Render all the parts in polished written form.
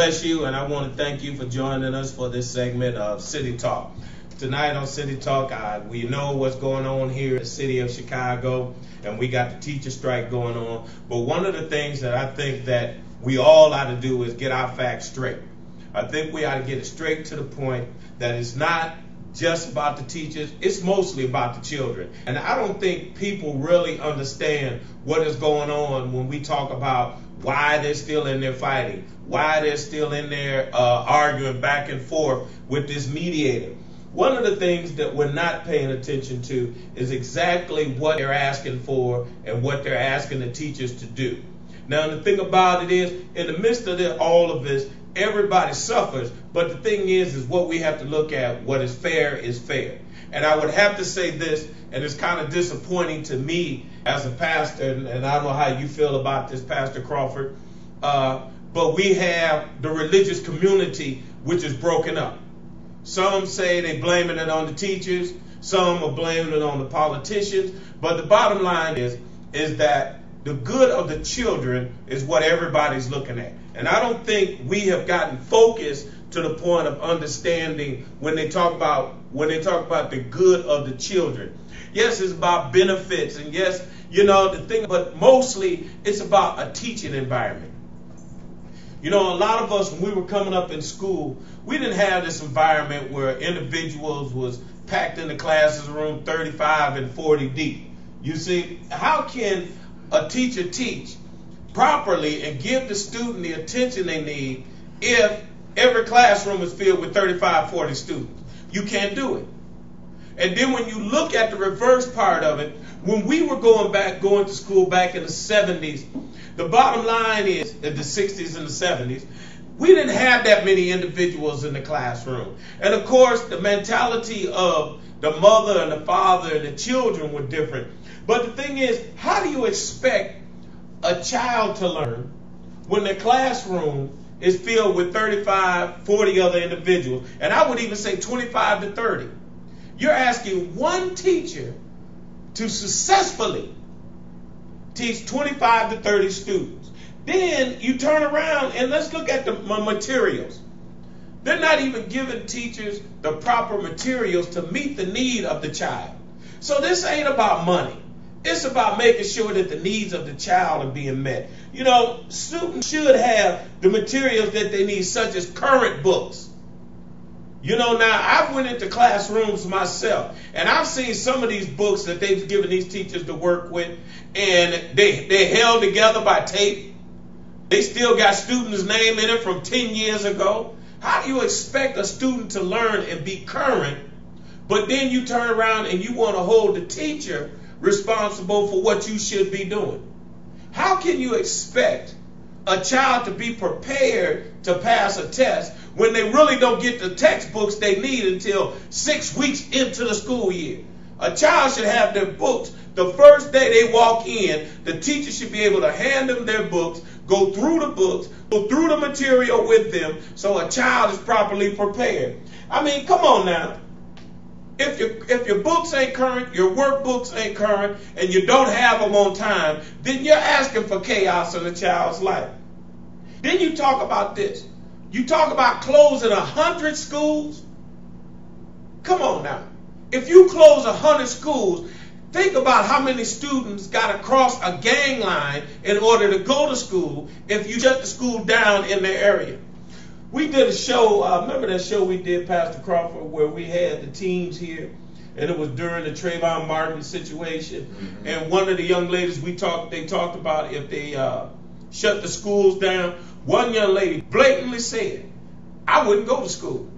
bless you, and I want to thank you for joining us for this segment of City Talk. Tonight on City Talk, we know what's going on here in the city of Chicago, and we got the teacher strike going on. But one of the things that I think that we all ought to do is get our facts straight. I think we ought to get it straight to the point that it's not just about the teachers, it's mostly about the children. And I don't think people really understand what is going on when we talk about why they're still in there fighting, why they're still in there arguing back and forth with this mediator. One of the things that we're not paying attention to is exactly what they're asking for and what they're asking the teachers to do. Now, the thing about it is, in the midst of all of this, everybody suffers, but the thing is what we have to look at, what is fair is fair. And I would have to say this, and it's kind of disappointing to me as a pastor, and I don't know how you feel about this, Pastor Crawford, but we have the religious community which is broken up. Some say they're blaming it on the teachers, some are blaming it on the politicians, but the bottom line is that the good of the children is what everybody's looking at. And I don't think we have gotten focused to the point of understanding when they talk about the good of the children. Yes, it's about benefits, and yes, but mostly it's about a teaching environment. A lot of us, when we were coming up in school, we didn't have this environment where individuals was packed in the classroom 35 and 40 deep. You see, how can a teacher teach properly and give the student the attention they need if every classroom is filled with 35, 40 students? You can't do it. And then when you look at the reverse part of it, when we were going to school back in the 70s, the bottom line is, in the 60s and the 70s, we didn't have that many individuals in the classroom. And of course, the mentality of the mother and the father and the children were different. But the thing is, how do you expect a child to learn when the classroom is filled with 35, 40 other individuals? And I would even say 25 to 30. You're asking one teacher to successfully teach 25 to 30 students. Then you turn around and let's look at the materials. They're not even giving teachers the proper materials to meet the need of the child. So this ain't about money. It's about making sure that the needs of the child are being met. Students should have the materials that they need, such as current books. Now I've went into classrooms myself, and I've seen some of these books that they've given these teachers to work with, and they're held together by tape. They still got students' name in it from 10 years ago. How do you expect a student to learn and be current, but then you turn around and you want to hold the teacher responsible for what you should be doing? How can you expect a child to be prepared to pass a test when they really don't get the textbooks they need until 6 weeks into the school year? A child should have their books the first day they walk in. The teacher should be able to hand them their books, go through the books, go through the material with them, so a child is properly prepared. I mean, come on now. If your books ain't current, your workbooks ain't current, and you don't have them on time, then you're asking for chaos in a child's life. Then you talk about this. You talk about closing 100 schools. Come on now. If you close 100 schools, think about how many students got to cross a gang line in order to go to school if you shut the school down in their area. We did a show, remember that show we did, Pastor Crawford, where we had the teens here, and it was during the Trayvon Martin situation. Mm-hmm. And one of the young ladies they talked about if they shut the schools down. One young lady blatantly said, I wouldn't go to school.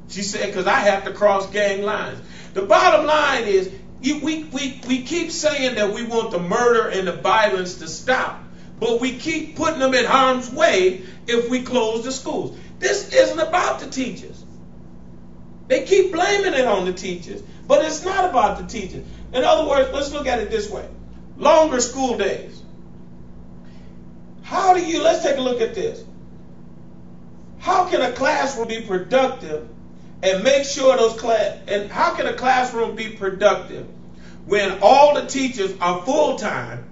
She said, because I have to cross gang lines. The bottom line is, we keep saying that we want the murder and the violence to stop, but we keep putting them in harm's way if we close the schools. This isn't about the teachers. They keep blaming it on the teachers, but it's not about the teachers. In other words, let's look at it this way. Longer school days. Let's take a look at this. How can a classroom be productive and make sure how can a classroom be productive when all the teachers are full-time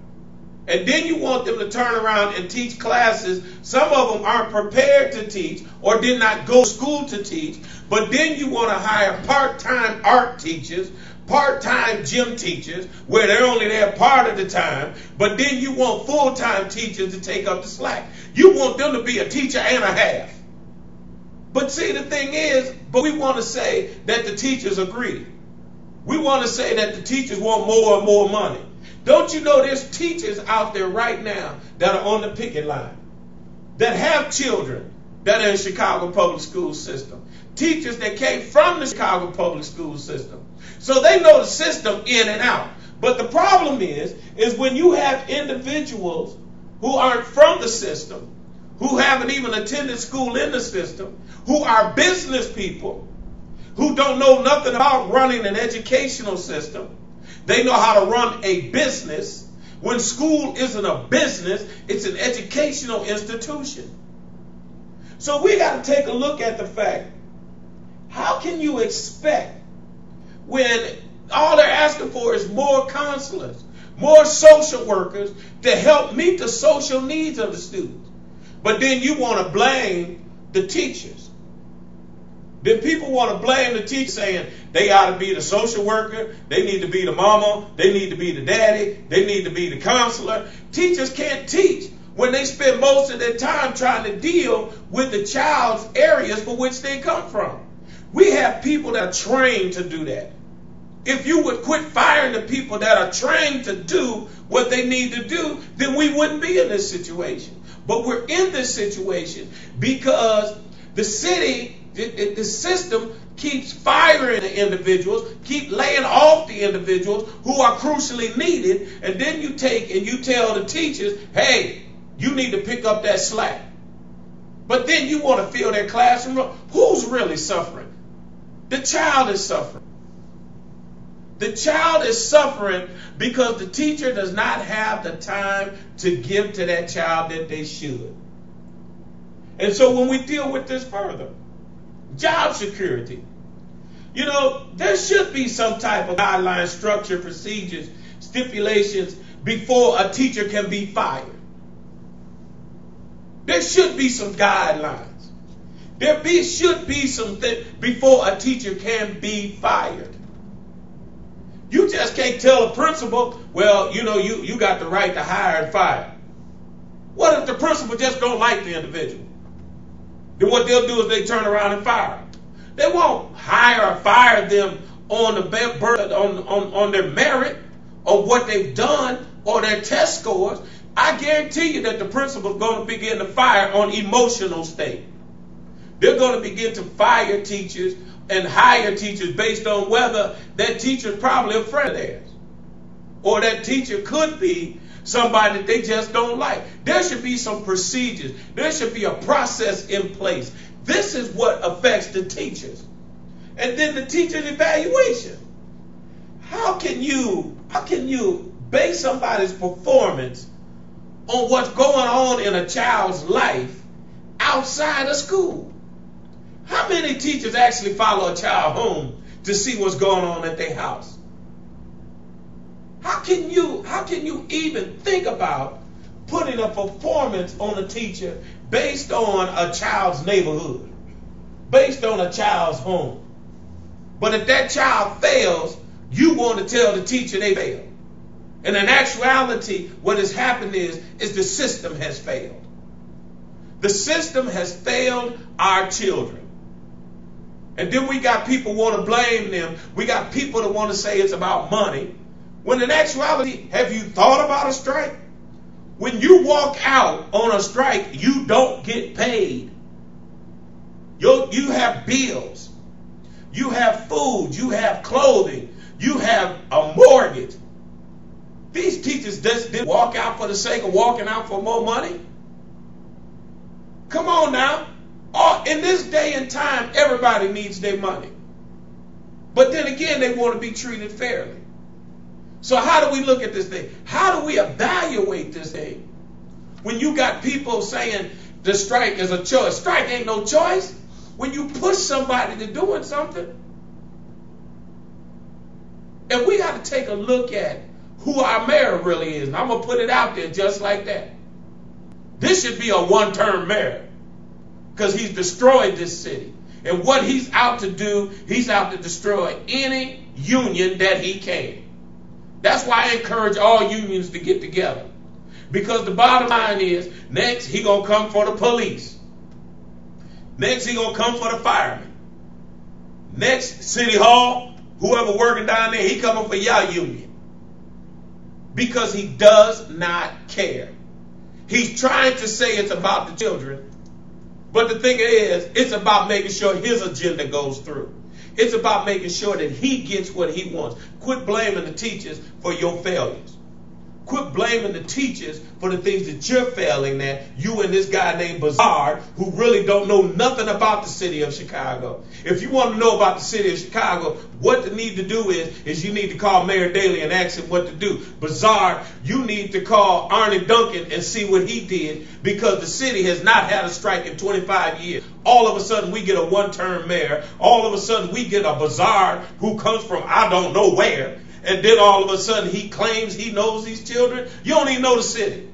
And then you want them to turn around and teach classes. Some of them aren't prepared to teach or did not go to school to teach. But then you want to hire part-time art teachers, part-time gym teachers, where they're only there part of the time. But then you want full-time teachers to take up the slack. You want them to be a teacher and a half. But see, the thing is, but we want to say that the teachers are greedy. We want to say that the teachers want more and more money. Don't you know there's teachers out there right now that are on the picket line, that have children that are in the Chicago public school system, teachers that came from the Chicago public school system. So they know the system in and out. But the problem is when you have individuals who aren't from the system, who haven't even attended school in the system, who are business people, who don't know nothing about running an educational system. They know how to run a business. When school isn't a business, it's an educational institution. So we got to take a look at the fact, how can you expect when all they're asking for is more counselors, more social workers to help meet the social needs of the students? But then you want to blame the teachers. Then people want to blame the teacher, saying they ought to be the social worker, they need to be the mama, they need to be the daddy, they need to be the counselor. Teachers can't teach when they spend most of their time trying to deal with the child's areas for which they come from. We have people that are trained to do that. If you would quit firing the people that are trained to do what they need to do, then we wouldn't be in this situation. But we're in this situation because the city, the system keeps firing the individuals, keep laying off the individuals who are crucially needed, and then you take and you tell the teachers, hey, you need to pick up that slack. But then you want to fill their classroom. Who's really suffering? The child is suffering. The child is suffering because the teacher does not have the time to give to that child that they should. And so when we deal with this further, job security, you know, there should be some type of guideline, structure, procedures, stipulations before a teacher can be fired. There should be some guidelines. Should be something before a teacher can be fired. You just can't tell a principal, well, you know, you got the right to hire and fire. What if the principal just don't like the individual? Then what they'll do is they turn around and fire them. They won't hire or fire them on on their merit, or what they've done, or their test scores. I guarantee you that the principal is going to begin to fire on emotional state. They're going to begin to fire teachers and hire teachers based on whether that teacher is probably a friend of theirs, or that teacher could be somebody that they just don't like. There should be some procedures. There should be a process in place. This is what affects the teachers. And then the teacher's evaluation. How can you base somebody's performance on what's going on in a child's life outside of school? How many teachers actually follow a child home to see what's going on at their house? How can you even think about putting a performance on a teacher based on a child's neighborhood, based on a child's home? But if that child fails, you want to tell the teacher they failed. And in actuality, what has happened is the system has failed. The system has failed our children. And then we got people want to blame them. We got people that want to say it's about money. When in actuality, have you thought about a strike? When you walk out on a strike, you don't get paid. You have bills. You have food. You have clothing. You have a mortgage. These teachers just didn't walk out for the sake of walking out for more money. Come on now. In this day and time, everybody needs their money. But then again, they want to be treated fairly. So how do we look at this thing? How do we evaluate this thing? When you got people saying the strike is a choice. Strike ain't no choice. When you push somebody to doing something. And we got to take a look at who our mayor really is. And I'm going to put it out there just like that. This should be a one-term mayor because he's destroyed this city. And what he's out to do, he's out to destroy any union that he can. That's why I encourage all unions to get together. Because the bottom line is, next he going to come for the police. Next he going to come for the firemen. Next, City Hall, whoever working down there, he coming for your union. Because he does not care. He's trying to say it's about the children. But the thing is, it's about making sure his agenda goes through. It's about making sure that he gets what he wants. Quit blaming the teachers for your failures. Quit blaming the teachers for the things that you're failing at. You and this guy named Bazard, who really don't know nothing about the city of Chicago. If you want to know about the city of Chicago, what you need to do is you need to call Mayor Daley and ask him what to do. Bazard, you need to call Arnie Duncan and see what he did, because the city has not had a strike in 25 years. All of a sudden we get a one-term mayor. All of a sudden we get a Bazard who comes from I don't know where. And then all of a sudden he claims he knows these children. You don't even know the city.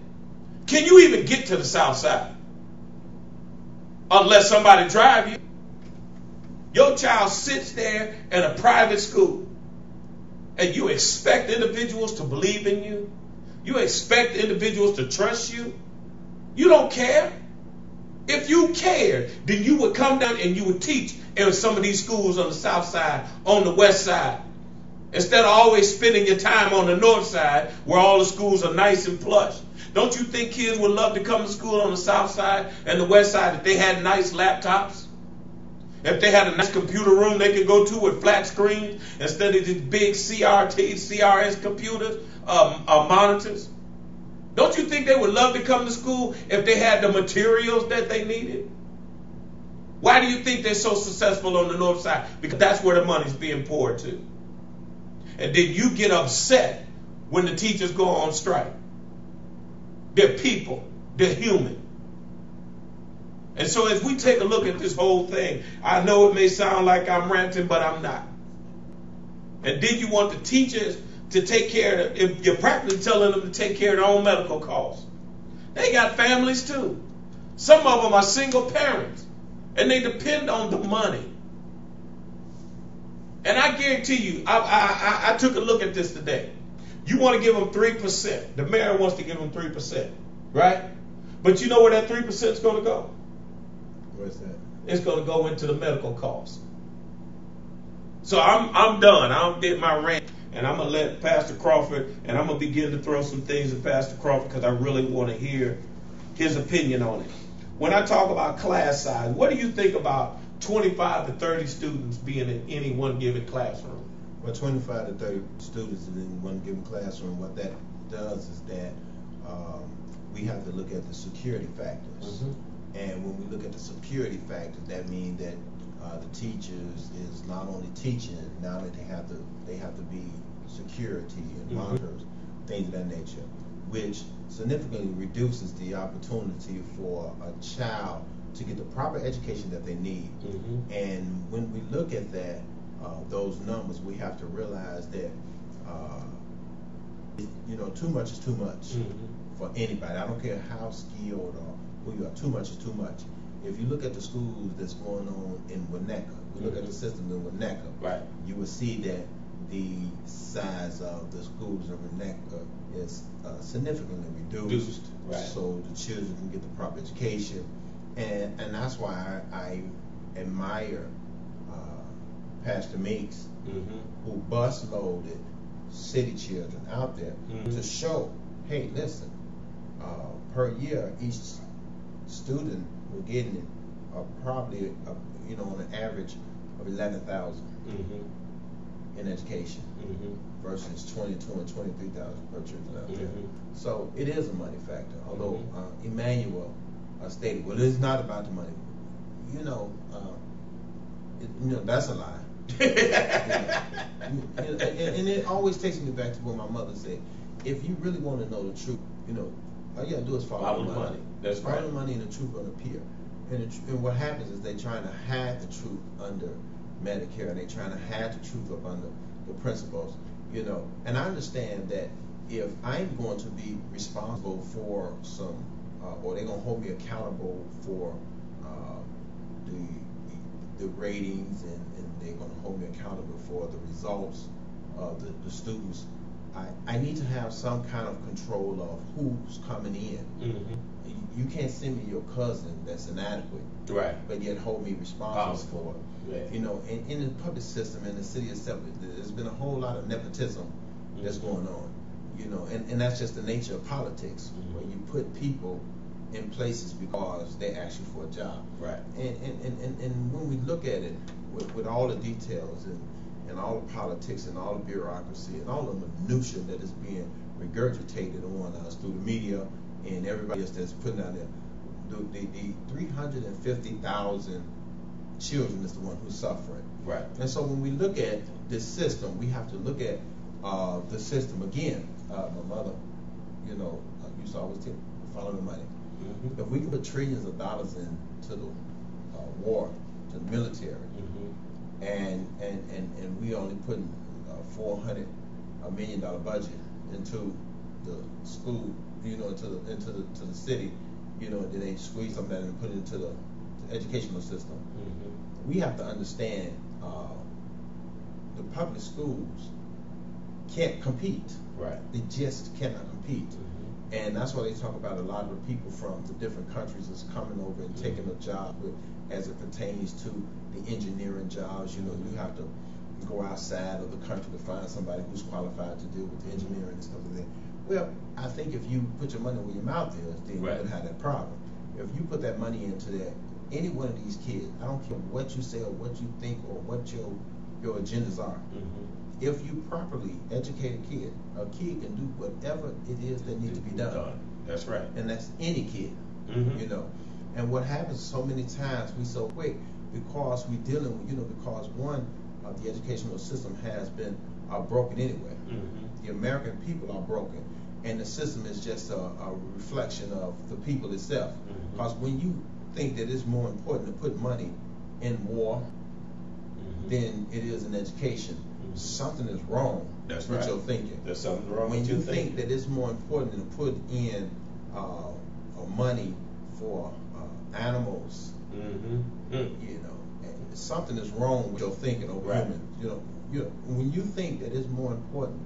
Can you even get to the south side? Unless somebody drive you. Your child sits there in a private school. And you expect individuals to believe in you. You expect individuals to trust you. You don't care. If you cared, then you would come down and you would teach in some of these schools on the south side, on the west side. Instead of always spending your time on the north side where all the schools are nice and plush. Don't you think kids would love to come to school on the south side and the west side if they had nice laptops? If they had a nice computer room they could go to with flat screens instead of these big CRT, CRS computers, monitors? Don't you think they would love to come to school if they had the materials that they needed? Why do you think they're so successful on the north side? Because that's where the money's being poured to. And then you get upset when the teachers go on strike. They're people. They're human. And so as we take a look at this whole thing, I know it may sound like I'm ranting, but I'm not. And then you want the teachers to take care of, if you're practically telling them to take care of their own medical costs. They got families too. Some of them are single parents. And they depend on the money. And I guarantee you, I took a look at this today. You want to give them 3%. The mayor wants to give them 3%, right? But you know where that 3% is going to go? Where's that? It's going to go into the medical costs. So I'm done. I'll get my rant. And I'm going to let Pastor Crawford, and I'm going to begin to throw some things at Pastor Crawford because I really want to hear his opinion on it. When I talk about class size, what do you think about 25 to 30 students being in any one given classroom? Well, 25 to 30 students in one given classroom, what that does is that we have to look at the security factors. Mm-hmm. And when we look at the security factors, that means that the teachers is not only teaching, now that they have to be security and mm-hmm. monitors, things of that nature, which significantly reduces the opportunity for a child to get the proper education that they need. Mm-hmm. And when we look at that, those numbers, we have to realize that too much is too much mm-hmm. for anybody. I don't care how skilled or who you are. Too much is too much. If you look at the schools that's going on in Winnetka, we look mm-hmm. at the system in Winnetka, right, you will see that the size of the schools in Winnetka is significantly reduced, right, so the children can get the proper education. And that's why I admire Pastor Meeks, mm-hmm. who bus loaded city children out there mm-hmm. to show, hey, listen, per year each student we're getting probably on an average of 11,000 mm-hmm. in education mm-hmm. versus 22 and 23,000 per children out there. Mm-hmm. So it is a money factor. Although mm-hmm. Emmanuel stated, well, it's not about the money. That's a lie. And it always takes me back to what my mother said. If you really want to know the truth, all you gotta do is follow the money. That's right. Follow the money, and the truth will appear. And what happens is they're trying to hide the truth under Medicare, and they're trying to hide the truth up under the principles. And I understand that if I'm going to be responsible for some, or they're going to hold me accountable for the ratings, and they're going to hold me accountable for the results of the students, I need to have some kind of control of who's coming in. Mm-hmm. You can't send me your cousin that's inadequate, right? But yet hold me responsible for it. Right. You know, in the public system, in the city itself, there's been a whole lot of nepotism that's going on. You know, and that's just the nature of politics, where you put people in places because they ask you for a job. Right. And when we look at it with all the details and all the politics and all the bureaucracy and all the minutia that is being regurgitated on us through the media and everybody else that's putting out there, the 350,000 children is the one who's suffering. Right. And so when we look at this system, we have to look at the system again. My mother, you know, used to always follow the money. Mm-hmm. If we can put trillions of dollars into the war, to the military, mm-hmm. and we only putting $400 million budget into the school, you know, to the city, you know, then they squeeze some of that and put it into the educational system. Mm-hmm. We have to understand the public schools can't compete. Right. They just cannot compete. Mm-hmm. And that's why they talk about a lot of the people from the different countries that's coming over and taking a job as it pertains to the engineering jobs. You know, you have to go outside of the country to find somebody who's qualified to deal with the engineering and stuff like that. Well, I think if you put your money where your mouth is, then right. you would have that problem. If you put that money into that, any one of these kids, I don't care what you say or what you think or what your agendas are. Mm-hmm. If you properly educate a kid can do whatever it is that needs to be done. That's right. And that's any kid, mm-hmm. you know. And what happens so many times, we so quick because we're dealing with, you know, because one, the educational system has been broken anyway. Mm-hmm. The American people are broken, and the system is just a reflection of the people itself. Mm-hmm. Because when you think that it's more important to put money in war mm-hmm. than it is in education, something is wrong with your thinking. There's something wrong when with you think that it's more important to put in money for animals. Mm-hmm. You know, and something is wrong with your thinking over humans. You know, when you think that it's more important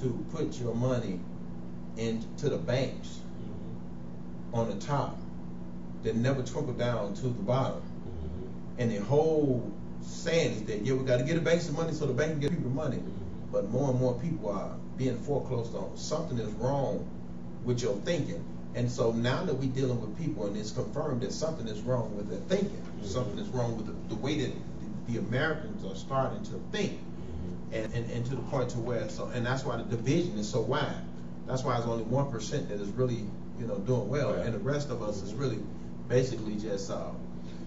to put your money into the banks mm-hmm. on the top that never trickle down to the bottom, mm-hmm. and the whole saying is that, yeah, we got to get the banks the money so the bank can get people money. Mm-hmm. But more and more people are being foreclosed on. Something is wrong with your thinking. And so now that we're dealing with people and it's confirmed that something is wrong with their thinking, mm-hmm. something is wrong with the way that the Americans are starting to think, mm-hmm. and to the point to where, so, and that's why the division is so wide. That's why it's only 1% that is really, you know, doing well, and the rest of us is really basically just are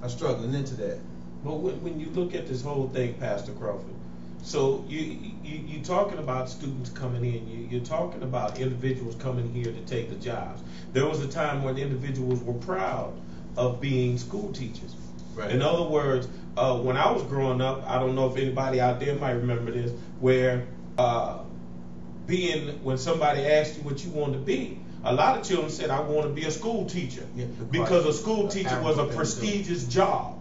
struggling into that. But when you look at this whole thing, Pastor Crawford, so you're talking about students coming in, you're talking about individuals coming here to take the jobs. There was a time when individuals were proud of being school teachers. Right. In other words, when I was growing up, I don't know if anybody out there might remember this, where when somebody asked you what you wanted to be, a lot of children said, I want to be a school teacher, because a school teacher was a prestigious job.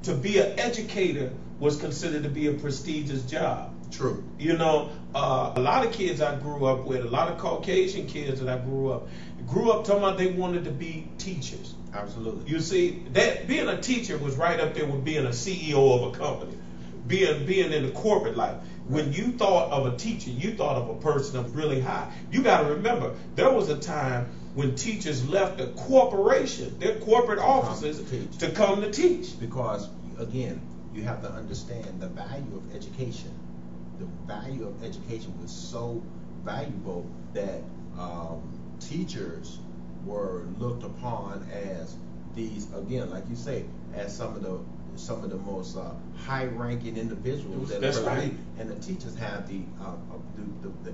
To be an educator was considered to be a prestigious job. True. You know, a lot of kids I grew up with, a lot of Caucasian kids that I grew up talking about they wanted to be teachers. Absolutely. You see, that being a teacher was right up there with being a CEO of a company, being in the corporate life. When you thought of a teacher, you thought of a person that's really high. You got to remember, there was a time when teachers left a corporation, their corporate offices, to come to teach. Because, again, you have to understand the value of education. The value of education was so valuable that teachers were looked upon as these, again, like you say, as some of the most high-ranking individuals. That's right. And the teachers have the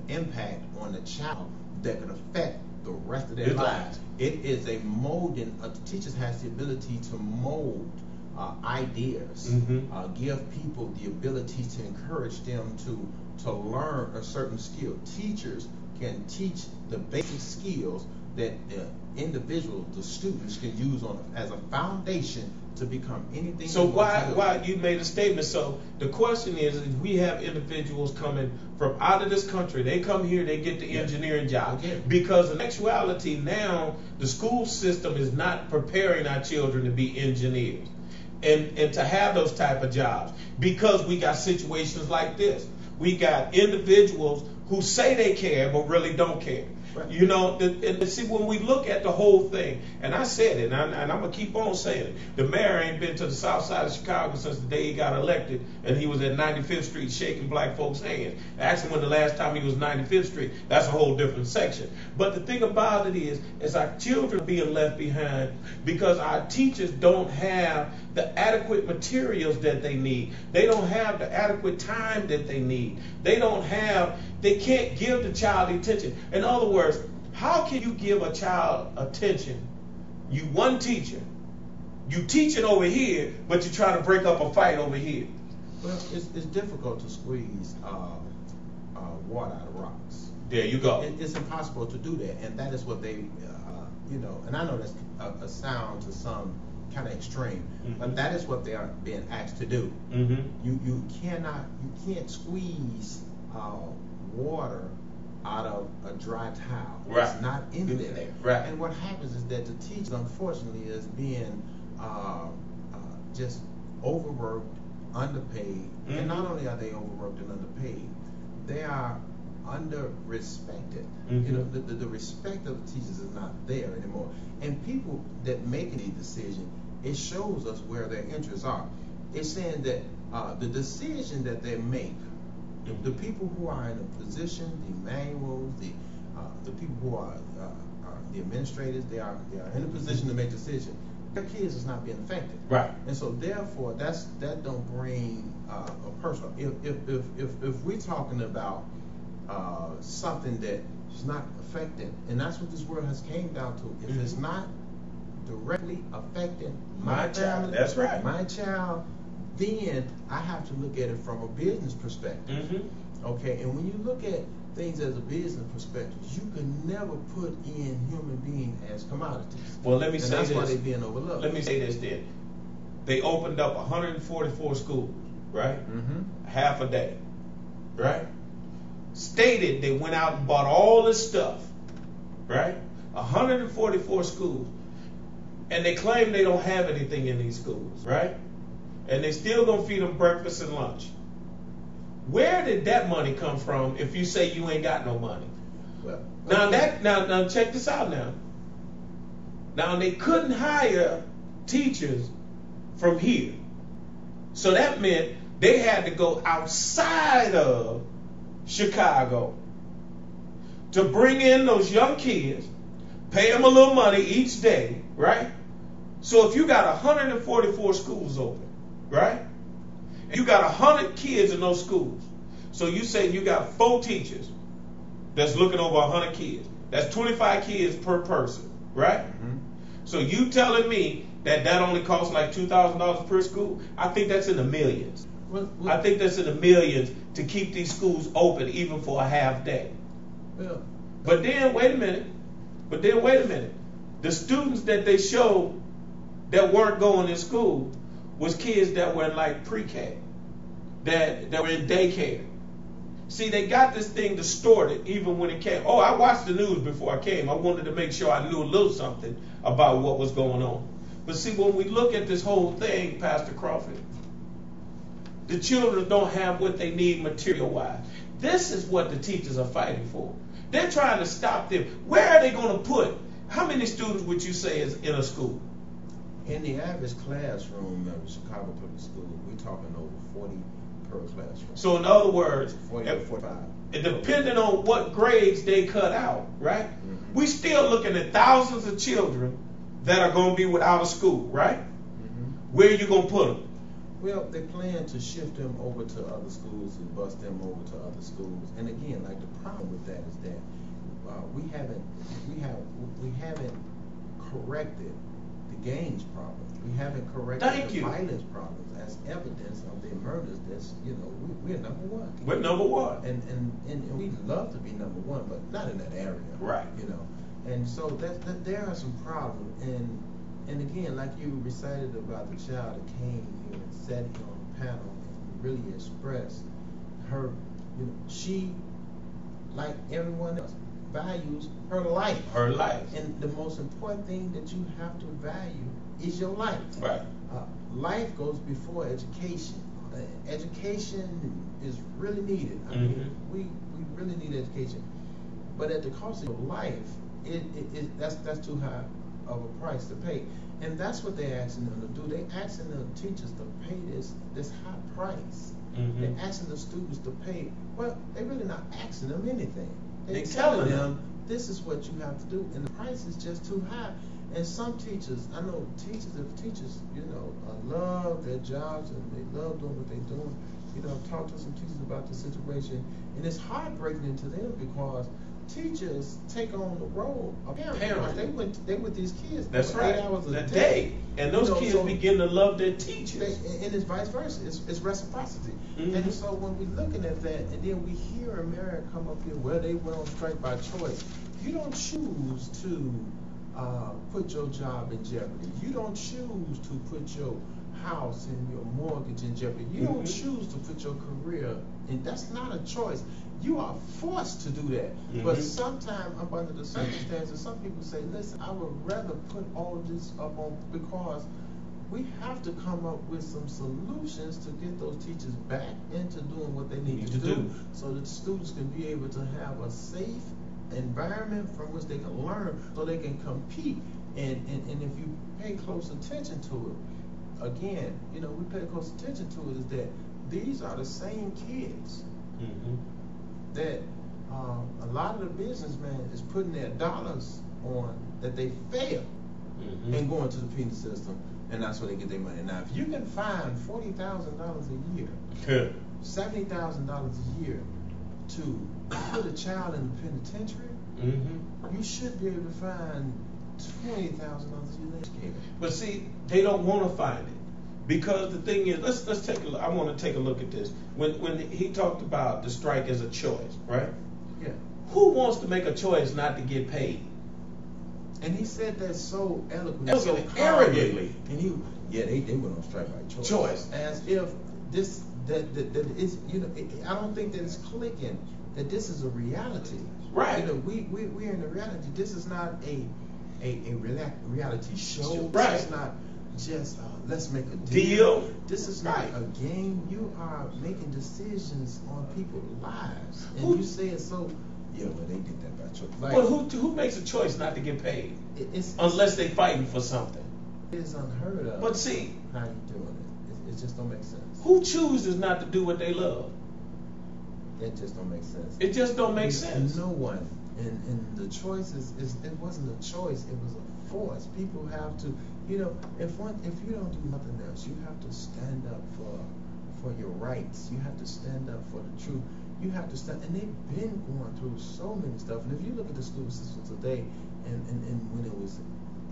impact on the child that can affect the rest of their lives. It is a molding. The teachers has the ability to mold ideas, mm-hmm. Give people the ability to encourage them to learn a certain skill. Teachers can teach the basic skills that the individual, the students, can use as a foundation to become anything. So why you made a statement? So the question is, we have individuals coming from out of this country. They come here, they get the engineering job. Because in actuality now, the school system is not preparing our children to be engineers and to have those type of jobs, because we got situations like this. We got individuals who say they care but really don't care. Right. You know, and see, when we look at the whole thing, and I said it, and I'm going to keep on saying it, the mayor ain't been to the south side of Chicago since the day he got elected, and he was at 95th Street shaking black folks' hands. Ask him when the last time he was 95th Street. That's a whole different section. But the thing about it is our children are being left behind because our teachers don't have the adequate materials that they need. They don't have the adequate time that they need. They can't give the child the attention. In other words, how can you give a child attention? You one teacher, you teaching over here, but you try to break up a fight over here. Well, it's difficult to squeeze water out of rocks. There you go. It's impossible to do that, and that is what they, and I know that's a sound to some kind of extreme, but that is what they are being asked to do. You can't squeeze water out of a dry towel. Right. It's not in there. Right. And what happens is that the teacher, unfortunately, is being just overworked, underpaid. And not only are they overworked and underpaid, they are under-respected. You know, the respect of the teachers is not there anymore. And people that make any decision, it shows us where their interests are. It's saying that the decision that they make, the people who are in a position, the manuals, the people who are the administrators, they are in a position to make decisions. Their kids is not being affected. Right. And so therefore, that don't bring a personal. If we're talking about something that is not affecting, and that's what this world has came down to. If it's not directly affecting my child, that's right, my child, then I have to look at it from a business perspective. Okay, and when you look at things as a business perspective, you can never put in human beings as commodities. Well, let me say that's this. Why they're being overlooked. Let me say this then. They opened up 144 schools, right? Half a day, right? Stated they went out and bought all this stuff, right? 144 schools. And they claim they don't have anything in these schools, right? And they still gonna feed them breakfast and lunch. Where did that money come from if you say you ain't got no money? Well, now check this out now. Now they couldn't hire teachers from here. So that meant they had to go outside of Chicago to bring in those young kids, pay them a little money each day, right? So if you got 144 schools open, right? And you got 100 kids in those schools. So you say you got 4 teachers that's looking over 100 kids. That's 25 kids per person, right? So you telling me that only costs like $2,000 per school? I think that's in the millions. I think that's in the millions to keep these schools open even for a half day. But then wait a minute. The students that they showed that weren't going to school was kids that were in like pre-K, that were in daycare. See, they got this thing distorted even when it came. Oh, I watched the news before I came. I wanted to make sure I knew a little something about what was going on. But see, when we look at this whole thing, Pastor Crawford, the children don't have what they need material-wise. This is what the teachers are fighting for. They're trying to stop them. Where are they going to put? How many students would you say is in a school? In the average classroom of Chicago Public School, we're talking over 40 per classroom. So in other words, 40 to 45. Depending on what grades they cut out, right? We still looking at thousands of children that are going to be without a school, right? Where are you going to put them? Well, they plan to shift them over to other schools and bus them over to other schools. And again, like the problem with that is that we haven't corrected the gangs problem. We haven't corrected the violence problems as evidence of their murders. That's, we're number one. We're number one. And we love to be number one, but not in that area. Right. And so that there are some problems. And again, like you recited about the child that came here and sat here on the panel and really expressed her, she, like everyone else, values her life. Her life. And the most important thing that you have to value is your life. Right. Life goes before education. Education is really needed. I mean, we really need education. But at the cost of your life, that's too high of a price to pay. And that's what they're asking them to do. They're asking the teachers to pay this high price. They're asking the students to pay. Well, they're really not asking them anything. They're telling them this is what you have to do, and the price is just too high. And some teachers, I know teachers, love their jobs and they love doing what they're doing. I've talked to some teachers about the situation, and it's heartbreaking to them because teachers take on the role of parents. They with these kids. That's right. 8 hours a day. And those kids begin to love their teachers. And it's vice versa. It's reciprocity. And so when we're looking at that, and then we hear America come up here, well, they went on strike by choice. You don't choose to put your job in jeopardy. You don't choose to put your house and your mortgage in jeopardy. You don't choose to put your career in. That's not a choice. You are forced to do that. But sometimes, up under the circumstances, some people say, listen, I would rather put all this up on, because we have to come up with some solutions to get those teachers back into doing what they need to do so that students can be able to have a safe environment from which they can learn so they can compete. And if you pay close attention to it, again, we pay close attention to it, is that these are the same kids that a lot of the businessmen is putting their dollars on, that they fail and going to the penal system, and that's where they get their money. Now, if you can find $40,000 a year, $70,000 a year to put a child in the penitentiary, you should be able to find $20,000 a year next year. But see, they don't want to find it. Because the thing is, let's take a look. I want to take a look at this. When he talked about the strike as a choice, right? Yeah. Who wants to make a choice not to get paid? And he said that so eloquently, so arrogantly. And they went on strike by choice. As if this that is, I don't think that it's clicking that this is a reality. Right. We're in a reality. This is not a reality show. Right. This is not just let's make a deal. This is not a game. You are making decisions on people's lives, and you say it so. Yeah, well, they did that by choice. But who makes a choice not to get paid? Unless they fighting for something. It's unheard of. But see, how you doing it? It just don't make sense. Who chooses not to do what they love? It just don't make sense. It just don't make sense. No one. And the choice it wasn't a choice. It was a force. People have to. If you don't do nothing else, you have to stand up for your rights. You have to stand up for the truth. You have to stand, and they've been going through so many stuff. And if you look at the school system today, and when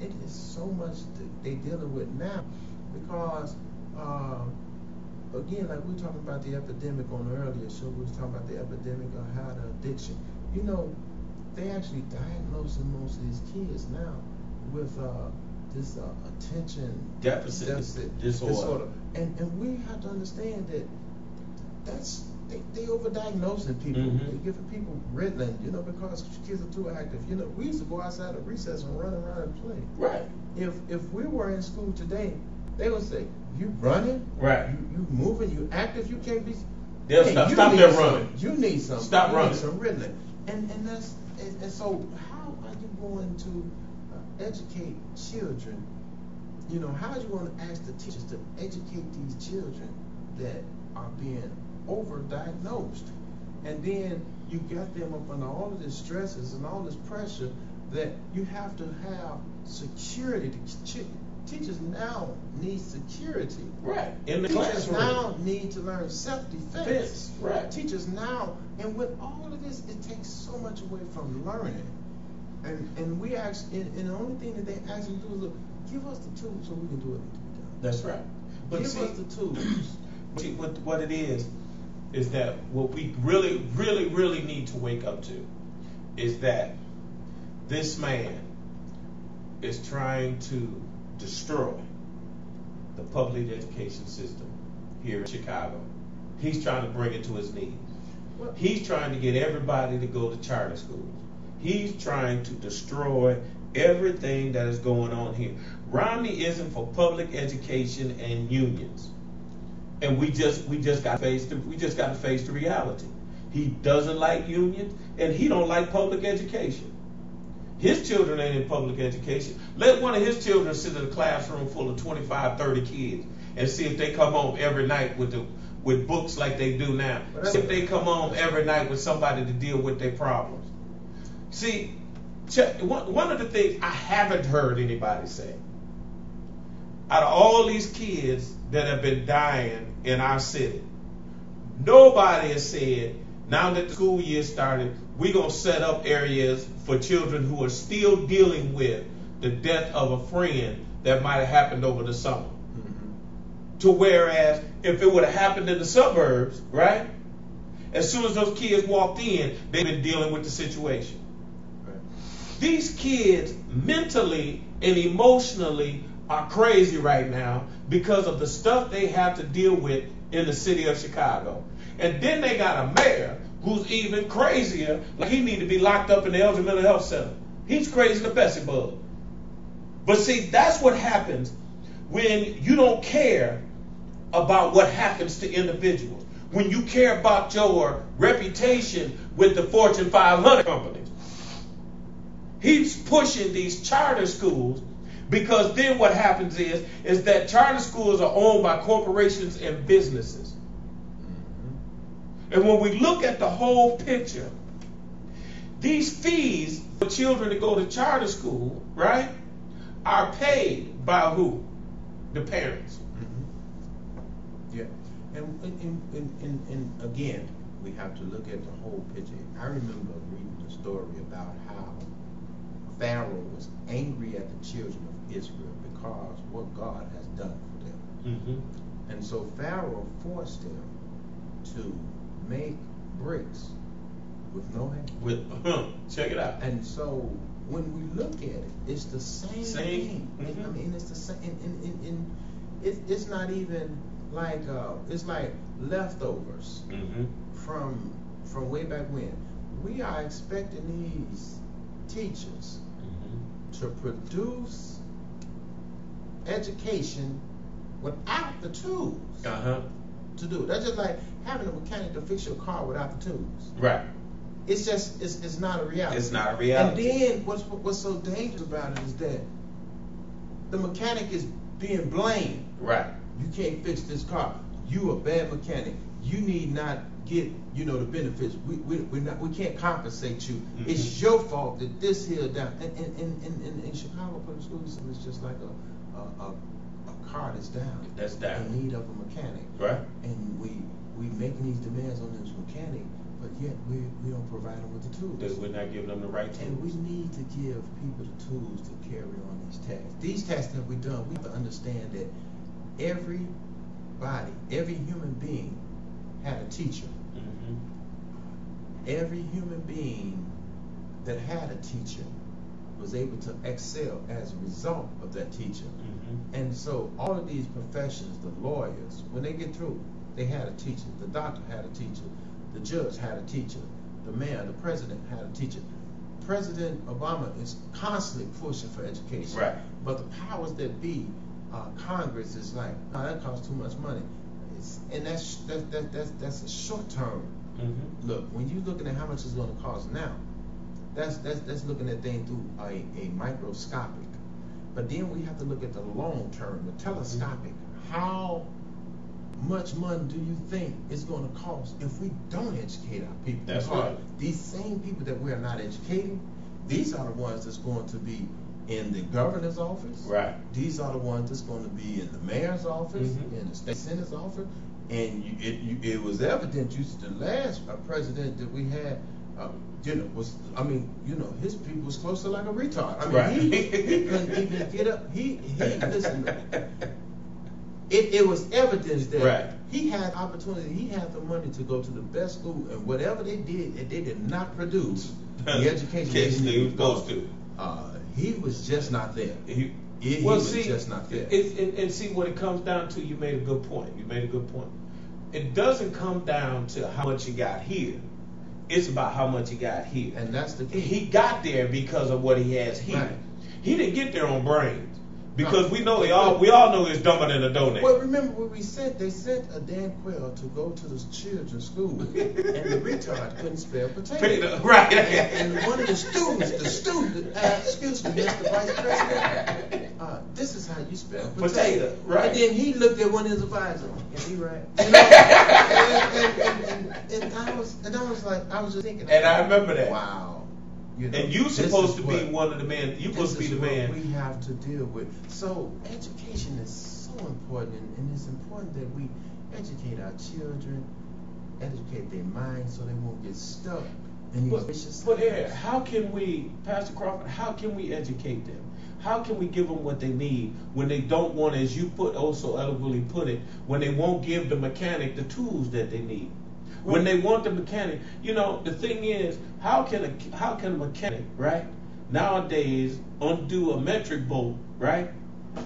it is so much that they're dealing with now, because again, like we were talking about the epidemic on the earlier show, we was talking about the epidemic of how the addiction. They actually diagnosing most of these kids now with this attention deficit disorder. And we have to understand that they overdiagnosing people. They're giving people Ritalin, because kids are too active. We used to go outside of recess and run around and play. Right. If we were in school today, they would say, you running? Right. You moving? You active? You can't be. They'll stop their running. You need something. Stop running. Need some Ritalin. And so how are you going to educate children? How are you going to ask the teachers to educate these children that are being overdiagnosed? And then you got them up under all of these stresses and all this pressure that you have to have security. Teachers now need security. Right. In the Teachers classroom. now need to learn self-defense. Right. Teachers now, and with all of this, it takes so much away from learning. And we ask, and the only thing that they actually do is, look, Give us the tools so we can do what needs to be done. That's right. But give us the tools. See, what it is that what we really need to wake up to is that this man is trying to destroy the public education system here in Chicago. He's trying to bring it to his knees. He's trying to get everybody to go to charter schools. He's trying to destroy everything that is going on here. Romney isn't for public education and unions. And we just got to face the reality. He doesn't like unions, and he don't like public education. His children ain't in public education. Let one of his children sit in a classroom full of 25, 30 kids and see if they come home every night with books like they do now. See if they come home every night with somebody to deal with their problems. See, one of the things I haven't heard anybody say, out of all these kids that have been dying in our city, nobody has said, now that the school year started, we're going to set up areas for children who are still dealing with the death of a friend that might have happened over the summer. To whereas if it would have happened in the suburbs, right, as soon as those kids walked in, they've been dealing with the situation. Right. These kids mentally and emotionally are crazy right now because of the stuff they have to deal with in the city of Chicago. And then they got a mayor who's even crazier, like he need to be locked up in the Elgin Mental Health Center. He's crazy as a Bessie bug. But see, that's what happens when you don't care about what happens to individuals. When you care about your reputation with the Fortune 500 companies. He's pushing these charter schools because then what happens is that charter schools are owned by corporations and businesses. And when we look at the whole picture, these fees for children to go to charter school, right, are paid by who? The parents. Yeah. And again, we have to look at the whole picture. I remember reading a story about how Pharaoh was angry at the children of Israel because what God has done for them. And so Pharaoh forced them to make bricks with no hands. Check it out. And so when we look at it, it's the same thing. I mean, it's the same. It's not even like it's like leftovers from way back when. We are expecting these teachers to produce education without the tools to do it. That's just like having a mechanic to fix your car without the tools. Right. It's just it's not a reality. It's not a reality. And then what's so dangerous about it is that the mechanic is being blamed. Right. You can't fix this car. You a bad mechanic. You need not get the benefits. We can't compensate you. It's your fault that this here down. And in Chicago public school system, it's just like a car that's down. That's down. In need of a mechanic. Right. And we making these demands on this mechanic, but yet we don't provide them with the tools. Because we're not giving them the right tools. And we need to give people the tools to carry on these tasks. These tasks that we've done, we have to understand that everybody, every human being had a teacher. Every human being that had a teacher was able to excel as a result of that teacher. And so all of these professions, the lawyers, when they get through, they had a teacher. The doctor had a teacher. The judge had a teacher. The mayor, the president had a teacher. President Obama is constantly pushing for education. Right. But the powers that be, Congress is like, oh, that costs too much money. And that's a short term look. When you're looking at how much it's going to cost now, that's looking at things through a microscopic. But then we have to look at the long term, the telescopic. How much money do you think it's going to cost if we don't educate our people? That's right. These same people that we are not educating, these are the ones that's going to be in the governor's office. Right. These are the ones that's going to be in the mayor's office, in the state senate's office. And it was evident, the last president that we had, his people was close to like a retard. I mean, he couldn't even get up. He listen. It was evidence that he had opportunity. He had the money to go to the best school, and whatever they did not produce the education he was supposed to. He was just not there. He was just not there. And see what it comes down to. You made a good point. It doesn't come down to how much he got here. It's about how much he got here. And that's the key. He got there because of what he has here. Right. He didn't get there on brains. Because we know we all know he's dumber than a donut. Well, remember when they sent a Dan Quayle to go to the children's school, and the retard couldn't spell potato. Right. And one of the students, excuse me, Mr. Vice President, this is how you spell potato. Right. And then he looked at one of his advisors, and he right. And I was like, I was just thinking. And I remember that. Wow. And you supposed to be one of the men. You supposed to be the man we have to deal with. So education is so important, and it's important that we educate our children, educate their minds, so they won't get stuck in these vicious cycles. But here, how can we, Pastor Crawford? How can we educate them? How can we give them what they need when they don't want, as you so eloquently put it, when they won't give the mechanic the tools that they need? When they want the mechanic, the thing is, how can a mechanic, right, nowadays undo a metric bolt, right,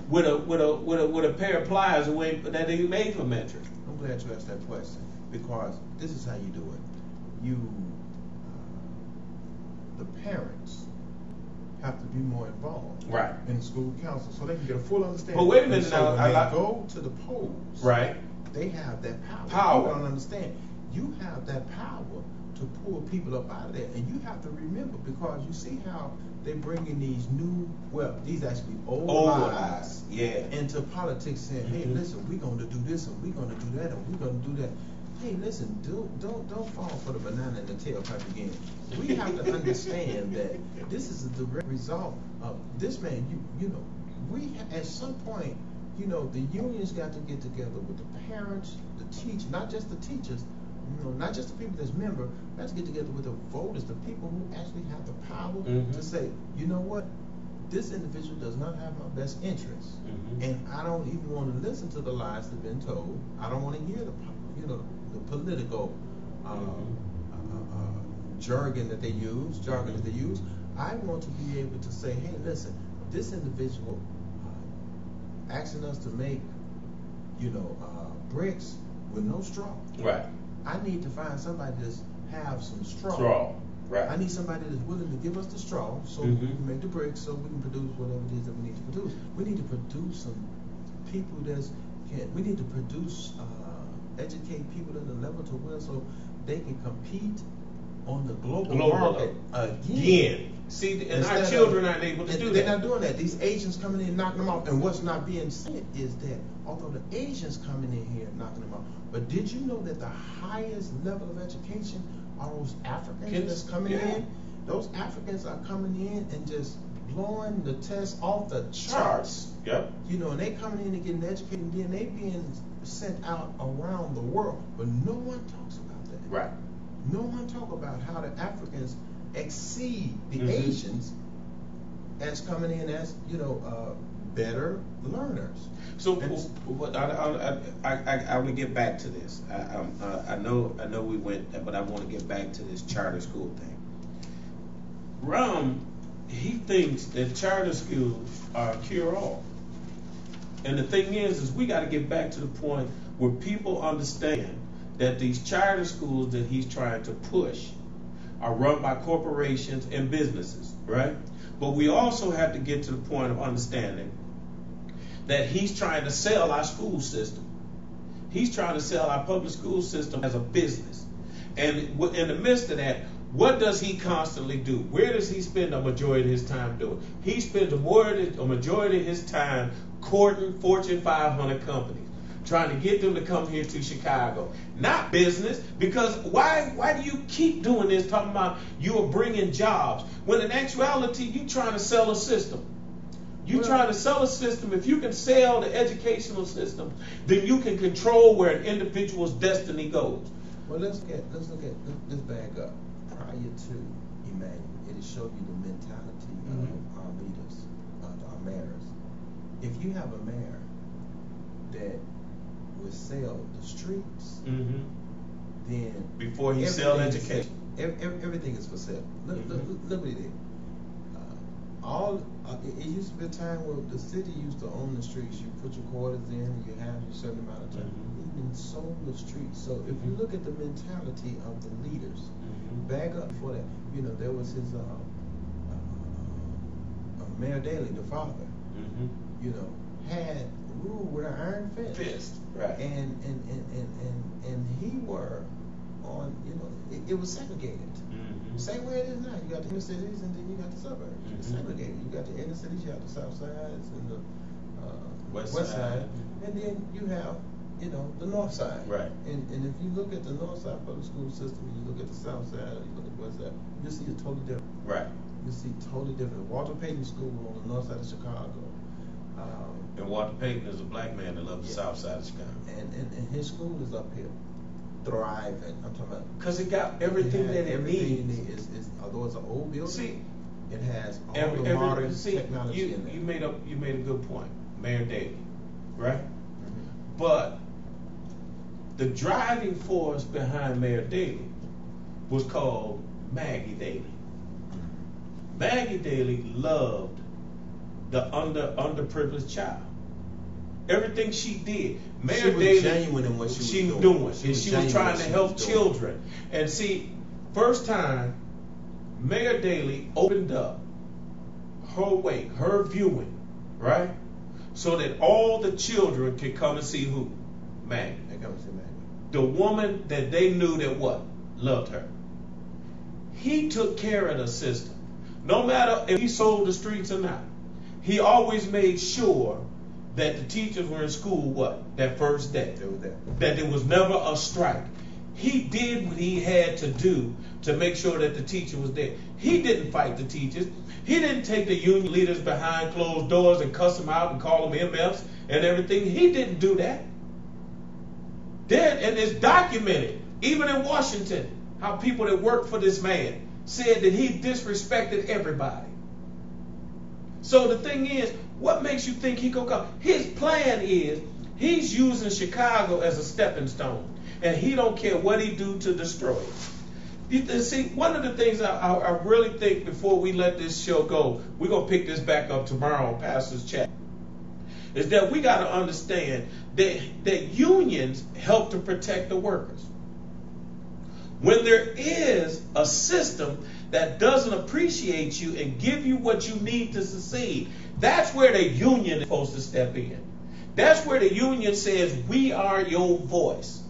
with a pair of pliers that they made for metric? I'm glad you asked that question, because this is how you do it. The parents have to be more involved, right, in school council, so they can get a full understanding. But wait a minute now, when they go to the polls, right, they have that power. Power. You don't understand. You have that power to pull people up out of there, and you have to remember, because you see how they bring in these actually old lies into politics, saying, hey, listen, we're going to do this, and we're going to do that, and we're going to do that. Hey, listen, don't fall for the banana in the tailpipe again. We have to understand that this is a direct result of this man. At some point, the unions got to get together with the parents, the teachers, not just the teachers. Not just the people that's member, let's get together with the voters, the people who actually have the power to say, you know what, this individual does not have my best interests, and I don't even want to listen to the lies that have been told. I don't want to hear the political jargon that they use. I want to be able to say, hey, listen, this individual asking us to make, bricks with no straw. Right. I need to find somebody that's have some straw. Right. I need somebody that's willing to give us the straw so we can make the bricks, so we can produce whatever it is that we need to produce. We need to produce some people we need to produce, educate people at a level to where so they can compete on the global market again. See, and our children aren't able to do that. They're not doing that. These Asians coming in knocking them off. And what's not being said is that although the Asians coming in here knocking them off, but did you know that the highest level of education are those Africans that's coming in? Those Africans are coming in and just blowing the test off the charts. Yep. And they coming in and getting educated, and then they being sent out around the world. But no one talks about that. Right. No one talk about how the Africans exceed the Asians as coming in as better learners. So I want to get back to this. I know we went, but I want to get back to this charter school thing. He thinks that charter schools are a cure-all, and the thing is we got to get back to the point where people understand that these charter schools that he's trying to push are run by corporations and businesses, right? But we also have to get to the point of understanding that he's trying to sell our school system. He's trying to sell our public school system as a business. And in the midst of that, what does he constantly do? Where does he spend a majority of his time doing? He spends a majority of his time courting Fortune 500 companies, trying to get them to come here to Chicago. Not business, because why do you keep doing this, talking about you are bringing jobs, when in actuality you're trying to sell a system. You're trying to sell a system. If you can sell the educational system, then you can control where an individual's destiny goes. Well, let's back up. Prior too, Emmanuel, it'll show you the mentality of our leaders, our mayors. If you have a mayor that will sell the streets, then before he sell education, everything is for sale. Look what he did. It used to be a time where the city used to own the streets. You put your quarters in, you have a certain amount of time. Even sold the streets. So if you look at the mentality of the leaders, back up before that, there was his Mayor Daley, the father. Had ruled with an iron fist. Right. And he were on, it was segregated. Same way it is now. You got the inner cities and then you got the suburbs. It's segregated. You got the inner cities, you have the south sides and the west side. And then you have, the north side. Right. And if you look at the north side public school system, you look at the south side, you look at the west side, you'll see it's totally different. Right. You see totally different. Walter Payton School on the north side of Chicago. And Walter Payton is a black man that loves the south side of Chicago. And his school is up here, thriving. I'm talking about because it got everything that it needs. Although it's an old building, it has all the modern technology in there. You made a good point, Mayor Daley, right? But the driving force behind Mayor Daley was called Maggie Daley. Maggie Daley loved the underprivileged child. Everything she did, Mayor Daley was genuine in what she was doing. And she was trying to help children. And see, first time Mayor Daley opened up her viewing, right? So that all the children could come and see who? Maggie. They come and see Maggie. The woman that they knew that loved her. He took care of the system. No matter if he sold the streets or not. He always made sure that the teachers were in school that first day. That there was never a strike. He did what he had to do to make sure that the teacher was there. He didn't fight the teachers. He didn't take the union leaders behind closed doors and cuss them out and call them MFs and everything. He didn't do that. And it's documented, even in Washington, how people that worked for this man said that he disrespected everybody. So the thing is, what makes you think he gonna come? His plan is he's using Chicago as a stepping stone, and he don't care what he do to destroy it. See, one of the things I really think before we let this show go, we're gonna pick this back up tomorrow on Pastor's Chat, is that we got to understand that unions help to protect the workers. When there is a system that doesn't appreciate you and give you what you need to succeed, that's where the union is supposed to step in. That's where the union says, we are your voice.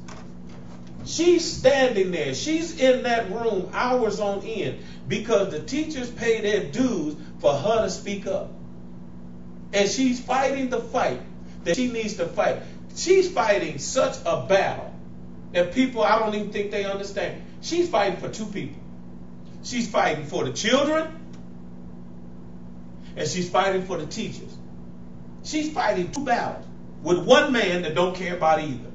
She's standing there. She's in that room hours on end because the teachers pay their dues for her to speak up. And she's fighting the fight that she needs to fight. She's fighting such a battle that people, I don't even think they understand. She's fighting for two people. She's fighting for the children, and she's fighting for the teachers. She's fighting two battles with one man that don't care about either.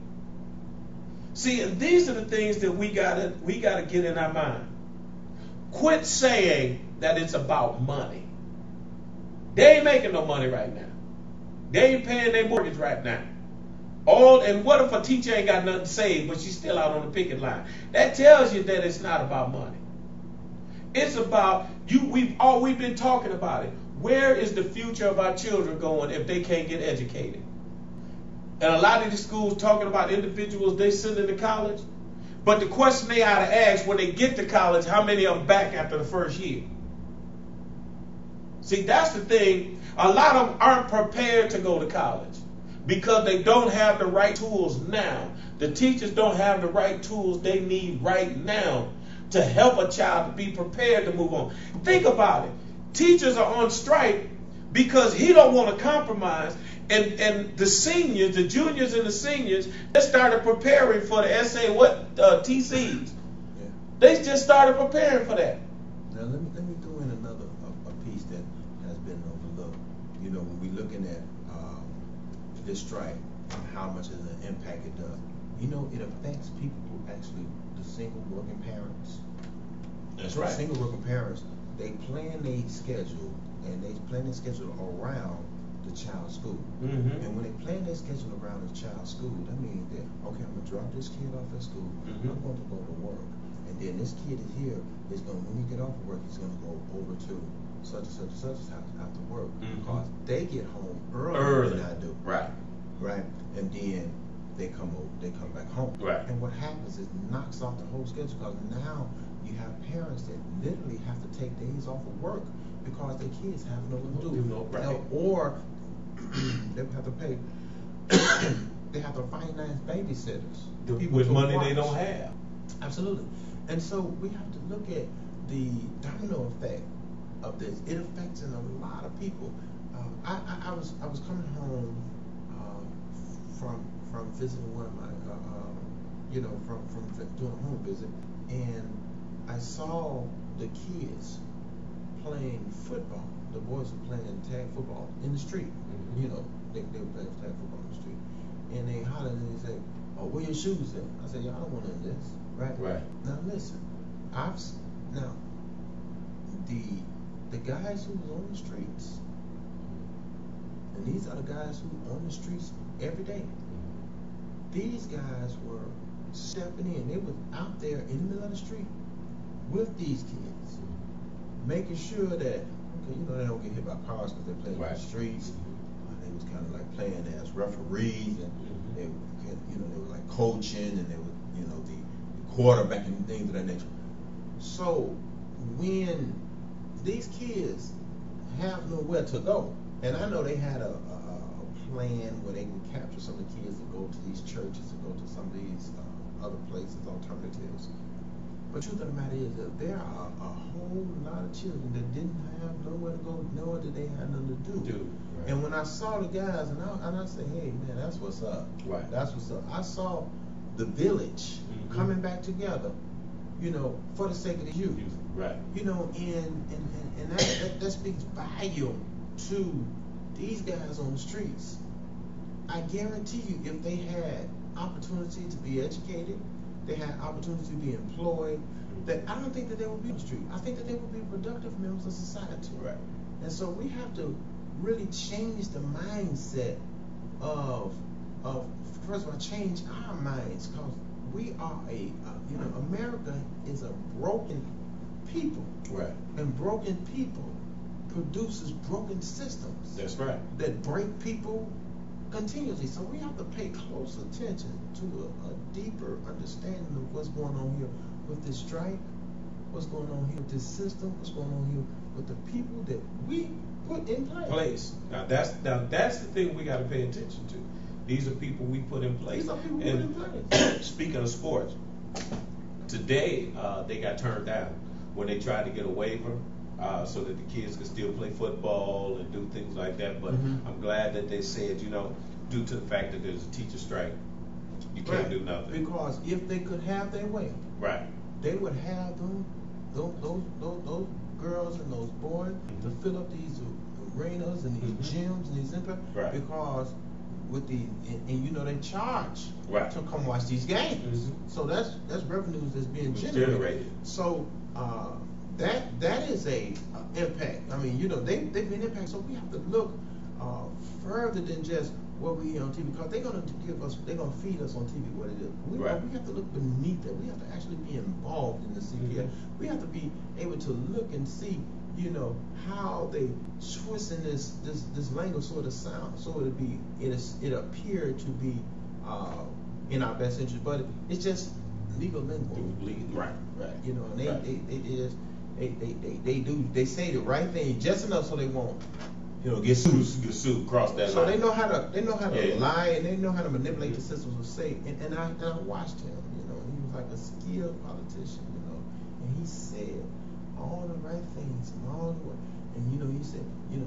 See, and these are the things that we gotta get in our mind. Quit saying that it's about money. They ain't making no money right now. They ain't paying their mortgage right now. And what if a teacher ain't got nothing saved, but she's still out on the picket line? That tells you that it's not about money. It's about you. We've been talking about it. Where is the future of our children going if they can't get educated? And a lot of these schools talking about individuals they send into college, but the question they ought to ask when they get to college, how many of them back after the first year? See, that's the thing. A lot of them aren't prepared to go to college because they don't have the right tools now. The teachers don't have the right tools they need right now to help a child to be prepared to move on. Think about it. Teachers are on strike because he don't want to compromise. And the seniors, the juniors and the seniors, they started preparing for the TCs. Yeah. They just started preparing for that. Now let me throw in another piece that has been overlooked. When we're looking at this strike and how much of an impact it does. It affects people who actually, the single working parents. That's right. Single working parents, they plan their schedule, and they plan their schedule around the child's school. And when they plan their schedule around the child's school, that means that, okay, I'm gonna drop this kid off at school. I'm going to go to work, and then this kid is here. Is going when he get off of work, he's gonna go over to such and such and such house after work because they get home earlier than I do. Right. And then they come back home. Right. And what happens is knocks off the whole schedule because now you have parents that literally have to take days off of work because their kids have nothing to do. Right. Or they have to pay. They have to finance babysitters with money they don't have. Absolutely. And so we have to look at the domino effect of this. It affects in a lot of people. I was coming home from visiting one of my from doing a home visit, and I saw the kids playing football. The boys were playing tag football in the street. You know, they were playing tag football in the street, and they hollered and they said, "Oh, where your shoes at?" I said, "Y'all don't want none of this." Right. Now listen, the guys who was on the streets, and these are the guys who are on the streets every day. These guys were stepping in. They were out there in the middle of the street with these kids, making sure that they don't get hit by cars because they play in the streets. They was kind of like playing as referees, and they were like coaching, and they were the quarterback and things of that nature. So when these kids have nowhere to go, and I know they had a plan where they can capture some of the kids and go to these churches and go to some of these other places, alternatives. But the truth of the matter is that there are a whole lot of children that didn't have nowhere to go, nor did they have nothing to do. Right. And when I saw the guys, and I said, hey man, that's what's up. Right. That's what's up. I saw the village coming back together, for the sake of the youth. Right. And that speaks volume to these guys on the streets. I guarantee you, if they had opportunity to be educated, they had opportunity to be employed, that I don't think that they would be on the street. I think that they would be productive members of society. Right. And so we have to really change the mindset of first of all, change our minds, because we are America is a broken people. Right. And broken people produces broken systems. That's right. That break people continuously. So we have to pay close attention to a deeper understanding of what's going on here with this strike, what's going on here with this system, what's going on here with the people that we put in place. Now that's the thing we got to pay attention to. These are people we put in place. These are people we put in place. Speaking of sports, today they got turned down when they tried to get a waiver so that the kids could still play football and do things like that. But I'm glad that they said, due to the fact that there's a teacher strike, you can't do nothing. Because if they could have their way, they would have those girls and those boys to fill up these arenas and these gyms and these because with they charge to come watch these games. So that's revenues that's being generated. So that is a impact. I mean, they've been impacted. So we have to look further than just what we hear on TV, because they're gonna feed us on TV what it is. We have to look beneath it. We have to actually be involved in the CPS. We have to be able to look and see, how they twisting this language so it sound, so it appeared to be in our best interest, but it's just legal lingo. Right. And they say the right thing just enough so they won't get sued, cross that line. So they know how to lie, and they know how to manipulate the systems of say. And I watched him, he was like a skilled politician, and he said all the right things and all the way. And he said,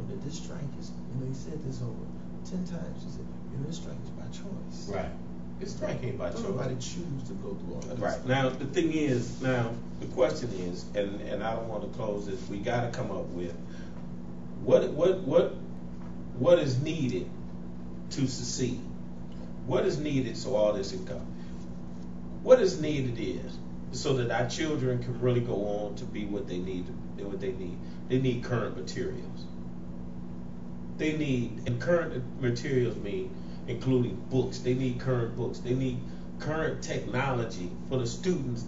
that this strike is, he said this over 10 times. He said, this strike is by choice. Right. This strike ain't by choice. Nobody choose to go through all that. Right. Now the thing is, the question is, and I don't want to close this. We got to come up with what is needed to succeed. What is needed so all this can come? What is needed is so that our children can really go on to be what they need. They need current materials. And current materials mean including books. They need current books. They need current technology for the students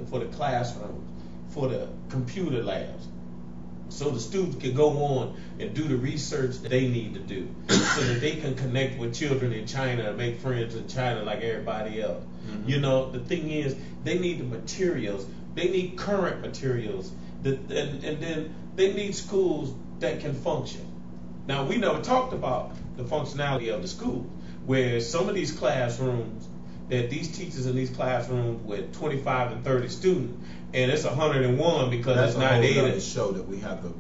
for the classrooms, for the computer labs, so the students can go on and do the research that they need to do, so that they can connect with children in China and make friends in China like everybody else. Mm-hmm. You know, the thing is, they need the materials. They need current materials, and then they need schools that can function. Now, we never talked about the functionality of the school, where some of these classrooms, that these teachers in these classrooms with 25 and 30 students, and it's 101 because that's it's not data. data. That's a whole show that we have to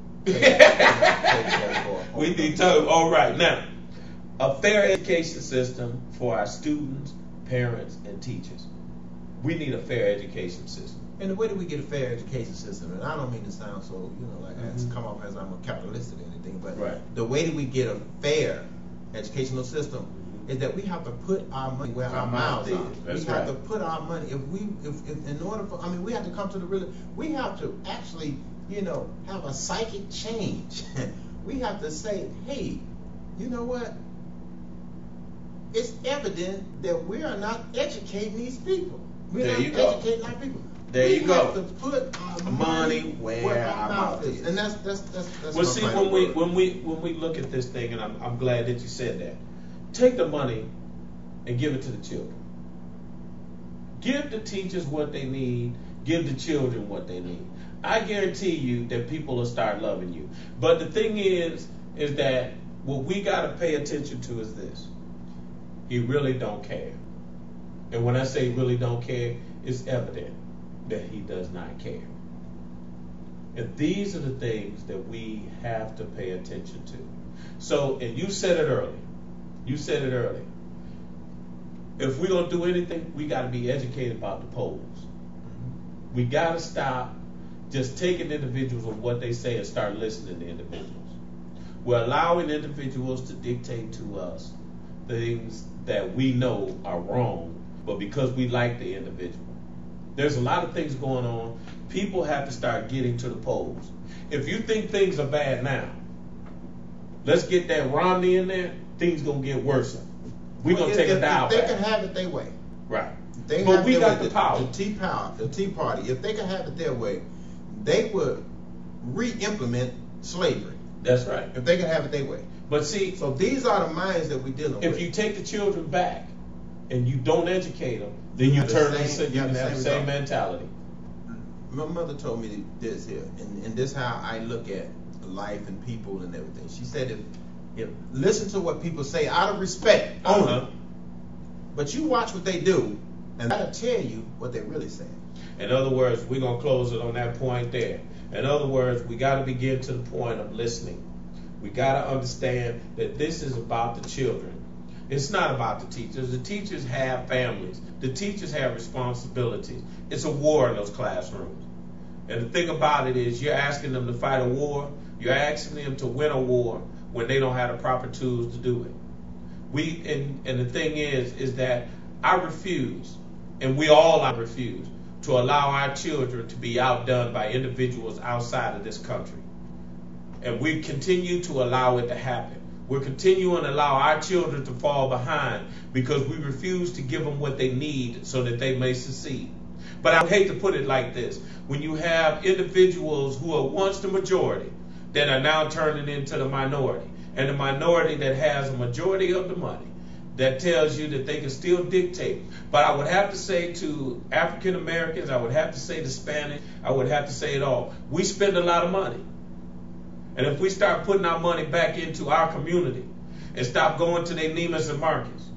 we need to. All right, now, a fair education system for our students, parents, and teachers. We need a fair education system. And the way that we get a fair education system, and I don't mean to sound so, like Mm-hmm. it's come off as I'm a capitalist or anything, but right. The way that we get a fair educational system is that we have to put our money where our mouths are. That's we have right. to put our money. If in order for, we have to come to the real. We have to actually, have a psychic change. We have to say, hey, you know what? It's evident that we are not educating these people. We're not educating our people. There you go. We have to put our money where our mouth is, and that's. Well, see, when we look at this thing, and I'm glad that you said that. Take the money and give it to the children. Give the teachers what they need. Give the children what they need. I guarantee you that people will start loving you. But the thing is that what we got to pay attention to is this. He really don't care. And when I say really don't care, it's evident that he does not care. And these are the things that we have to pay attention to. So, and you said it earlier. If we're going to do anything, we got to be educated about the polls. We got to stop just taking individuals on what they say and start listening to individuals. We're allowing individuals to dictate to us things that we know are wrong, but because we like the individual. There's a lot of things going on. People have to start getting to the polls. If you think things are bad now, let's get that Romney in there, things going to get worse. We're going to take a dial back. If they can have it their way. Right. But we got the power. The Tea Party, if they can have it their way, they would re-implement slavery. That's right. If they can have it their way. But see, so these are the minds that we're dealing with. If you take the children back and you don't educate them, then you turn them the same mentality. My mother told me this here, and this is how I look at life and people and everything. She said, if listen to what people say out of respect only, but you watch what they do, and that'll tell you what they're really saying. In other words, we're going to close it on that point there. In other words, we got to begin to the point of listening. We got to understand that this is about the children. It's not about the teachers. The teachers have families. The teachers have responsibilities. It's a war in those classrooms. And the thing about it is, you're asking them to fight a war. You're asking them to win a war when they don't have the proper tools to do it. And the thing is that I refuse, and we all refuse, to allow our children to be outdone by individuals outside of this country. And we continue to allow it to happen. We're continuing to allow our children to fall behind because we refuse to give them what they need so that they may succeed. But I would hate to put it like this. When you have individuals who are once the majority that are now turning into the minority, and the minority that has a majority of the money, that tells you that they can still dictate. But I would have to say to African Americans, I would have to say to Spanish, I would have to say it all. We spend a lot of money. And if we start putting our money back into our community and stop going to their Neiman's and Marcus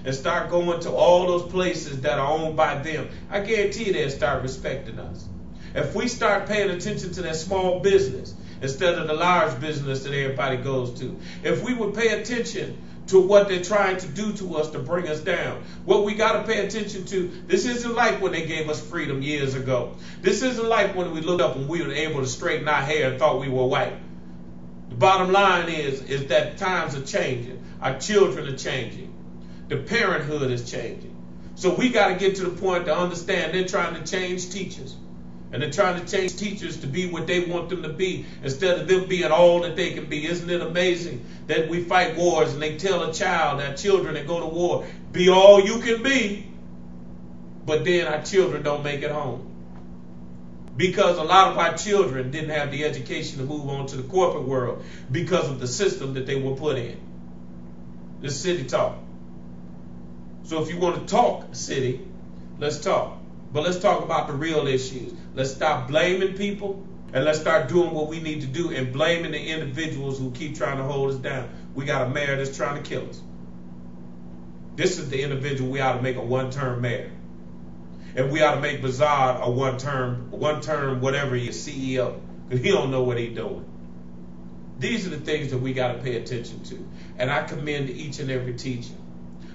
and start going to all those places that are owned by them, I guarantee they'll start respecting us. If we start paying attention to that small business instead of the large business that everybody goes to, if we would pay attention to what they're trying to do to us to bring us down. What we got to pay attention to, this isn't like when they gave us freedom years ago. This isn't like when we looked up and we were able to straighten our hair and thought we were white. The bottom line is that times are changing. Our children are changing. The parenthood is changing. So we got to get to the point to understand they're trying to change teachers. And they're trying to change teachers to be what they want them to be instead of them being all that they can be. Isn't it amazing that we fight wars and they tell a child, our children that go to war, be all you can be, but then our children don't make it home. Because a lot of our children didn't have the education to move on to the corporate world because of the system that they were put in. This is City Talk. So if you want to talk city, let's talk. But let's talk about the real issues. Let's stop blaming people and let's start doing what we need to do and blaming the individuals who keep trying to hold us down. We got a mayor that's trying to kill us. This is the individual we ought to make a one-term mayor. And we ought to make Bazard a one-term, whatever he is, CEO, because he don't know what he's doing. These are the things that we got to pay attention to. And I commend each and every teacher.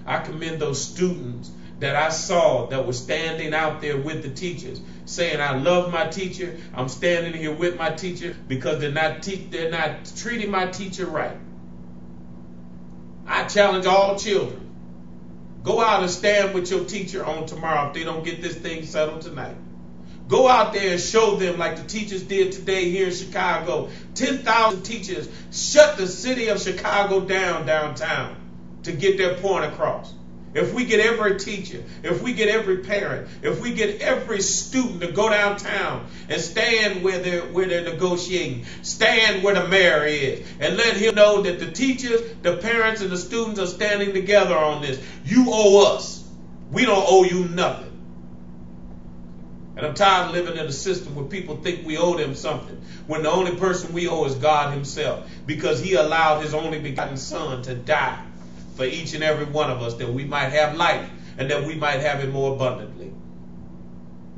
I commend those students that I saw that were standing out there with the teachers, saying, I love my teacher. I'm standing here with my teacher because they're not treating my teacher right. I challenge all children. Go out and stand with your teacher on tomorrow if they don't get this thing settled tonight. Go out there and show them like the teachers did today here in Chicago. 10,000 teachers shut the city of Chicago downtown to get their point across. If we get every teacher, if we get every parent, if we get every student to go downtown and stand where they're negotiating, stand where the mayor is, and let him know that the teachers, the parents, and the students are standing together on this. You owe us. We don't owe you nothing. And I'm tired of living in a system where people think we owe them something, when the only person we owe is God himself, because he allowed his only begotten son to die for each and every one of us, that we might have life and that we might have it more abundantly.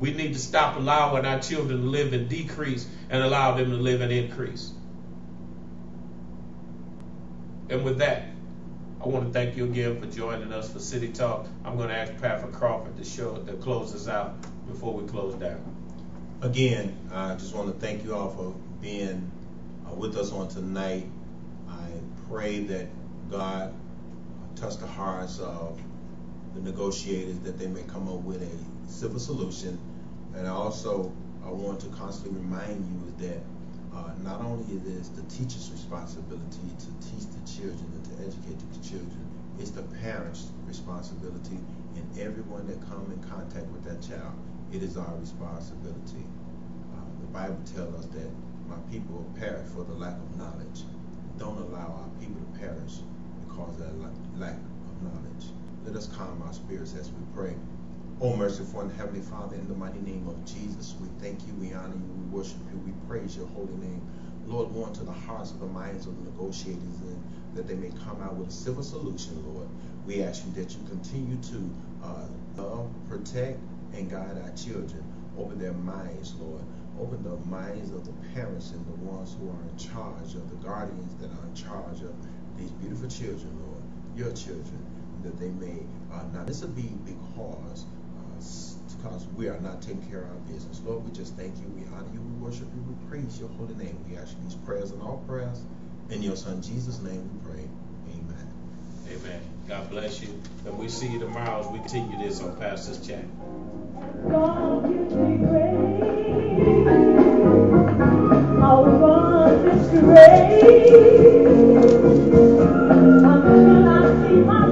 We need to stop allowing our children to live in decrease and allow them to live in increase. And with that, I want to thank you again for joining us for City Talk. I'm going to ask Pastor Crawford to close us out before we close down. Again, I just want to thank you all for being with us on tonight. I pray that God touch the hearts of the negotiators, that they may come up with a civil solution. And also, I want to constantly remind you that not only is the teacher's responsibility to teach the children and to educate the children, it's the parents' responsibility, and everyone that come in contact with that child, it is our responsibility. The Bible tells us that my people will perish for the lack of knowledge. Don't allow our people to perish because of that lack of knowledge. Let us calm our spirits as we pray. Oh, merciful and Heavenly Father, in the mighty name of Jesus, we thank you, we honor you, we worship you, we praise your holy name. Lord, go into the hearts of the minds of the negotiators, and that they may come out with a civil solution, Lord. We ask you that you continue to love, protect, and guide our children. Open their minds, Lord. Open the minds of the parents and the ones who are in charge, of the guardians that are in charge of these beautiful children, Lord, your children, that they may not. This will be because we are not taking care of our business. Lord, we just thank you, we honor you, we worship you, we praise your holy name. We ask you these prayers and all prayers. In your son Jesus' name we pray. Amen. Amen. God bless you. And we see you tomorrow as we continue this on Pastor's Chat. God gives me grace. I'll run this race until I see my